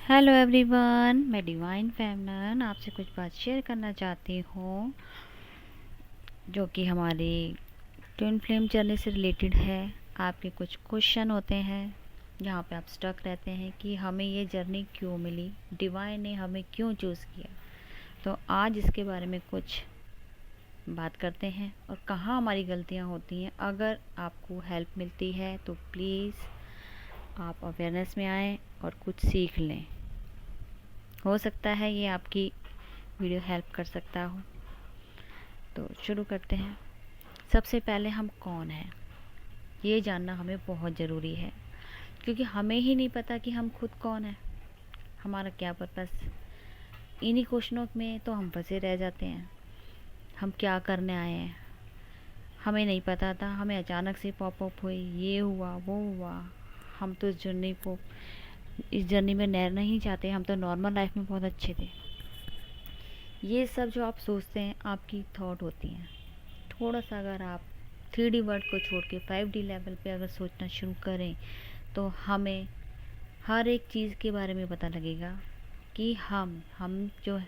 Hello everyone, मैं divine फेमनन आपसे कुछ बात शेयर करना चाहती हूँ जो कि हमारी ट्विन फ्लेम जर्नी से रिलेटेड है। आपके कुछ क्वेश्चन होते हैं जहाँ पे आप स्टक रहते हैं कि हमें ये जर्नी क्यों मिली, डिवाइन ने हमें क्यों चूज़ किया। तो आज इसके बारे में कुछ बात करते हैं और कहाँ हमारी गलतियाँ होती हैं। अगर आपको हेल्प मिलती है तो प्लीज़ आप अवेयरनेस में आएँ और कुछ सीख लें। हो सकता है ये आपकी वीडियो हेल्प कर सकता हो। तो शुरू करते हैं। सबसे पहले हम कौन हैं ये जानना हमें बहुत ज़रूरी है, क्योंकि हमें ही नहीं पता कि हम खुद कौन हैं, हमारा क्या पर्पस। इन्हीं क्वेश्चनों में तो हम फंसे रह जाते हैं। हम क्या करने आए हैं हमें नहीं पता था, हमें अचानक से पॉप अप हुई, ये हुआ वो हुआ। हम तो इस जर्नी में रहना ही चाहते, हम तो नॉर्मल लाइफ में बहुत अच्छे थे। ये सब जो आप सोचते हैं आपकी थॉट होती हैं। थोड़ा सा अगर आप 3D वर्ड को छोड़ के 5D लेवल पे अगर सोचना शुरू करें तो हमें हर एक चीज़ के बारे में पता लगेगा कि हम जो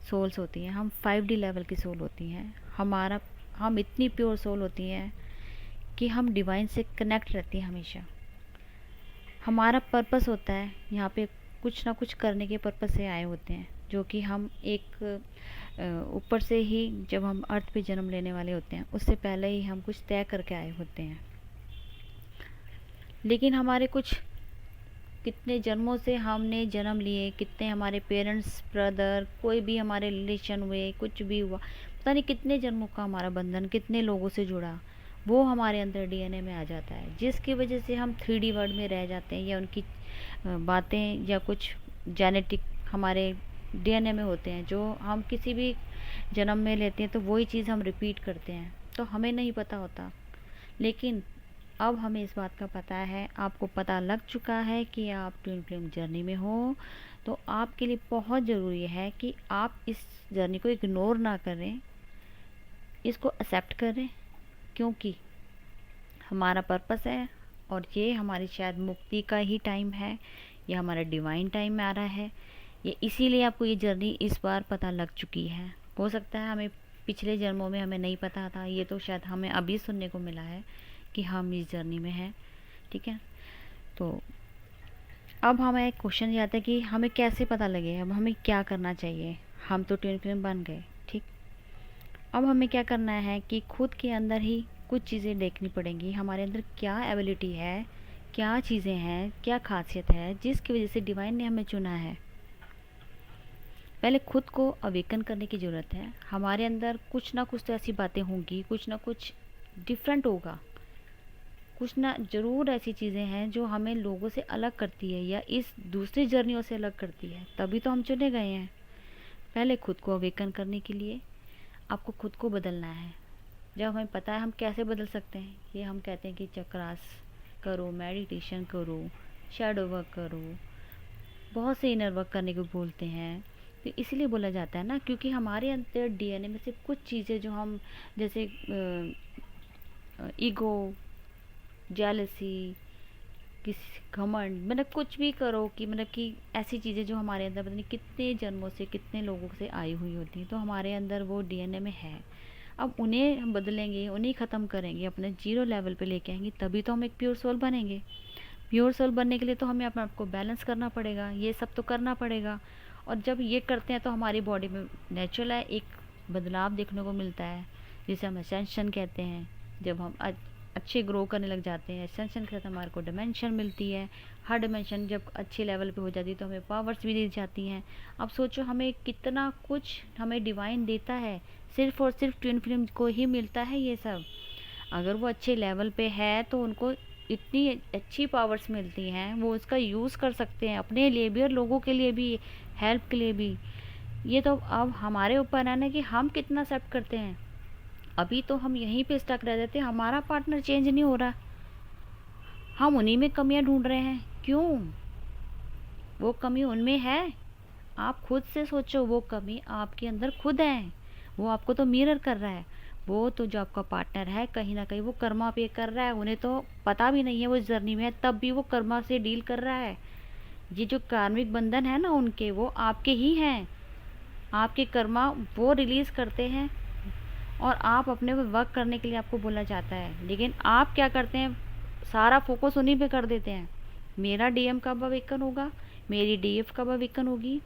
सोल्स होती हैं, हम 5D लेवल की सोल होती हैं। हम इतनी प्योर सोल होती हैं कि हम डिवाइन से कनेक्ट रहती हैं हमेशा। हमारा पर्पस होता है यहाँ पे, कुछ ना कुछ करने के पर्पस से आए होते हैं, जो कि हम एक ऊपर से ही जब हम अर्थ पे जन्म लेने वाले होते हैं उससे पहले ही हम कुछ तय करके आए होते हैं। लेकिन हमारे कुछ कितने जन्मों से हमने जन्म लिए, कितने हमारे पेरेंट्स, ब्रदर, कोई भी हमारे रिलेशन हुए, कुछ भी हुआ, पता नहीं कितने जन्मों का हमारा बंधन कितने लोगों से जुड़ा, वो हमारे अंदर डीएनए में आ जाता है, जिसकी वजह से हम 3D वर्ल्ड में रह जाते हैं, या उनकी बातें या कुछ जेनेटिक हमारे डीएनए में होते हैं जो हम किसी भी जन्म में लेते हैं, तो वही चीज़ हम रिपीट करते हैं, तो हमें नहीं पता होता। लेकिन अब हमें इस बात का पता है, आपको पता लग चुका है कि आप ट्विन फ्लेम जर्नी में हो, तो आपके लिए बहुत ज़रूरी है कि आप इस जर्नी को इग्नोर ना करें, इसको एक्सेप्ट करें, क्योंकि हमारा पर्पस है और ये हमारी शायद मुक्ति का ही टाइम है, ये हमारा डिवाइन टाइम में आ रहा है। ये इसीलिए आपको ये जर्नी इस बार पता लग चुकी है। हो सकता है हमें पिछले जन्मों में हमें नहीं पता था, ये तो शायद हमें अभी सुनने को मिला है कि हम इस जर्नी में हैं। ठीक है, तो अब हमें एक क्वेश्चन ये आता है कि हमें कैसे पता लगे, अब हमें क्या करना चाहिए। हम तो ट्विन फ्लेम बन गए, ठीक। अब हमें क्या करना है कि खुद के अंदर ही कुछ चीज़ें देखनी पड़ेंगी, हमारे अंदर क्या एबिलिटी है, क्या चीज़ें हैं, क्या खासियत है जिसकी वजह से डिवाइन ने हमें चुना है। पहले खुद को अवेकन करने की ज़रूरत है। हमारे अंदर कुछ ना कुछ तो ऐसी बातें होंगी, कुछ ना कुछ डिफरेंट होगा, कुछ ना ज़रूर ऐसी चीज़ें हैं जो हमें लोगों से अलग करती है या इस दूसरी जर्नियों से अलग करती है, तभी तो हम चुने गए हैं। पहले खुद को अवेकन करने के लिए आपको खुद को बदलना है। जब हमें पता है हम कैसे बदल सकते हैं, ये हम कहते हैं कि चक्रास करो, मेडिटेशन करो, शैडो वर्क करो, बहुत से इनर वर्क करने को बोलते हैं। तो इसीलिए बोला जाता है ना, क्योंकि हमारे अंदर डीएनए में से कुछ चीज़ें जो हम, जैसे ईगो, जेलसी, किसी घमंड, मतलब कुछ भी करो कि मतलब कि ऐसी चीज़ें जो हमारे अंदर पता नहीं कितने जन्मों से कितने लोगों से आई हुई होती हैं, तो हमारे अंदर वो डीएनए में है। अब उन्हें हम बदलेंगे, उन्हें ख़त्म करेंगे, अपने जीरो लेवल पे लेके आएंगे, तभी तो हम एक प्योर सोल बनेंगे। प्योर सोल बनने के लिए तो हमें अपने आप को बैलेंस करना पड़ेगा, ये सब तो करना पड़ेगा। और जब ये करते हैं तो हमारी बॉडी में नेचुरल है एक बदलाव देखने को मिलता है, जिसे हम असेंशन कहते हैं। जब हम अच्छे ग्रो करने लग जाते हैं, असेंशन के साथ हमारे को डिमेंशन मिलती है। हर डिमेंशन जब अच्छे लेवल पे हो जाती है तो हमें पावर्स भी दी जाती हैं। अब सोचो हमें कितना कुछ हमें डिवाइन देता है, सिर्फ और सिर्फ ट्विन फ्लेम को ही मिलता है ये सब। अगर वो अच्छे लेवल पे है तो उनको इतनी अच्छी पावर्स मिलती हैं, वो उसका यूज़ कर सकते हैं अपने लिए भी और लोगों के लिए भी, हेल्प के लिए भी। ये तो अब हमारे ऊपर है ना कि हम कितना एक्सेप्ट करते हैं। अभी तो हम यहीं पे स्टक रह जाते हैं, हमारा पार्टनर चेंज नहीं हो रहा, हम उन्हीं में कमियां ढूंढ रहे हैं। क्यों? वो कमी उनमें है, आप खुद से सोचो, वो कमी आपके अंदर खुद है। वो आपको तो मिरर कर रहा है। वो तो जो आपका पार्टनर है कहीं ना कहीं वो कर्मा पे कर रहा है, उन्हें तो पता भी नहीं है वो इस जर्नी में है, तब भी वो कर्मा से डील कर रहा है। ये जो कार्मिक बंधन है ना उनके, वो आपके ही हैं। आपके कर्मा वो रिलीज़ करते हैं और आप अपने पे वर्क करने के लिए आपको बोला जाता है। लेकिन आप क्या करते हैं, सारा फोकस उन्हीं पे कर देते हैं। मेरा डीएम कब अवेकन होगा, मेरी डीएफ कब अवेकन होगी।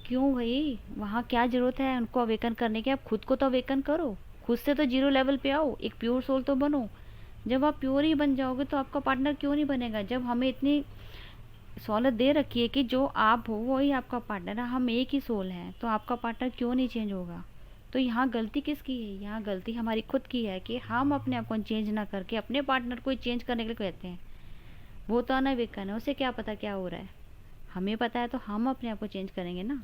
क्यों भाई, वहाँ क्या ज़रूरत है उनको अवेकन करने की। आप खुद को तो अवेकन करो, खुद से तो जीरो लेवल पे आओ, एक प्योर सोल तो बनो। जब आप प्योर ही बन जाओगे तो आपका पार्टनर क्यों नहीं बनेगा। जब हमें इतनी सहूलत दे रखी है कि जो आप हो वही आपका पार्टनर है, हम एक ही सोल हैं, तो आपका पार्टनर क्यों नहीं चेंज होगा। तो यहाँ गलती किसकी है, यहाँ गलती हमारी खुद की है कि हम अपने आप को चेंज ना करके अपने पार्टनर को चेंज करने के लिए कहते हैं। वो तो अनअवेकन है, उसे क्या पता क्या हो रहा है। हमें पता है तो हम अपने आप को चेंज करेंगे ना।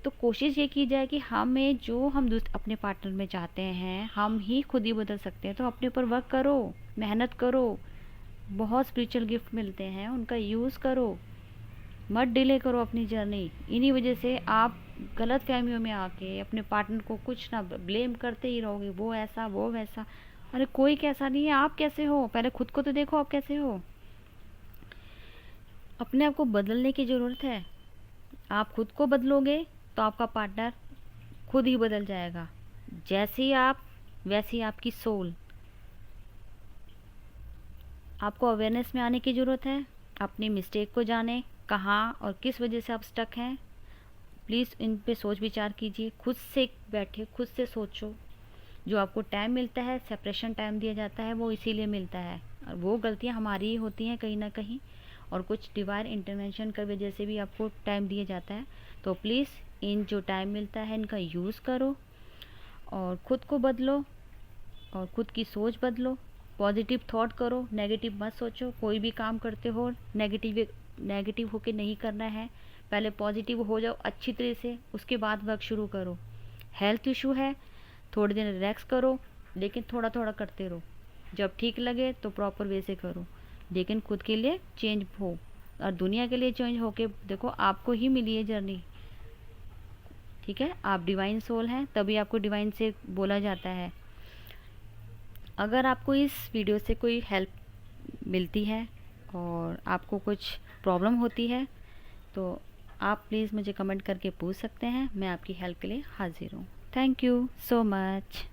तो कोशिश ये की जाए कि हमें जो हम अपने पार्टनर में चाहते हैं हम ही खुद ही बदल सकते हैं। तो अपने ऊपर वर्क करो, मेहनत करो। बहुत स्पिरिचुअल गिफ्ट मिलते हैं, उनका यूज़ करो, मत डिले करो अपनी जर्नी। इन्हीं वजह से आप गलत फहमियों में आके अपने पार्टनर को कुछ ना ब्लेम करते ही रहोगे, वो ऐसा वो वैसा। अरे कोई कैसा नहीं है, आप कैसे हो पहले खुद को तो देखो, आप कैसे हो। अपने आप को बदलने की ज़रूरत है। आप खुद को बदलोगे तो आपका पार्टनर खुद ही बदल जाएगा। जैसे ही आप वैसी आपकी सोल। आपको अवेयरनेस में आने की ज़रूरत है, अपनी मिस्टेक को जाने, कहाँ और किस वजह से आप स्टक हैं। प्लीज़ इन पे सोच विचार कीजिए, खुद से बैठे, खुद से सोचो। जो आपको टाइम मिलता है, सेपरेशन टाइम दिया जाता है, वो इसीलिए मिलता है। और वो गलतियाँ हमारी ही होती हैं कहीं ना कहीं, और कुछ डिवाइन इंटरवेंशन की वजह से भी आपको टाइम दिया जाता है। तो प्लीज़ इन जो टाइम मिलता है इनका यूज़ करो और ख़ुद को बदलो और ख़ुद की सोच बदलो। पॉजिटिव थॉट करो, नेगेटिव मत सोचो। कोई भी काम करते हो नेगेटिव होके नहीं करना है। पहले पॉजिटिव हो जाओ अच्छी तरह से, उसके बाद वर्क शुरू करो। हेल्थ इशू है, थोड़े दिन रिलैक्स करो, लेकिन थोड़ा थोड़ा करते रहो। जब ठीक लगे तो प्रॉपर वे से करो, लेकिन खुद के लिए चेंज हो और दुनिया के लिए चेंज होके देखो। आपको ही मिली है जर्नी, ठीक है। आप डिवाइन सोल हैं, तभी आपको डिवाइन से बोला जाता है। अगर आपको इस वीडियो से कोई हेल्प मिलती है और आपको कुछ प्रॉब्लम होती है तो आप प्लीज़ मुझे कमेंट करके पूछ सकते हैं। मैं आपकी हेल्प के लिए हाजिर हूँ। Thank you so much.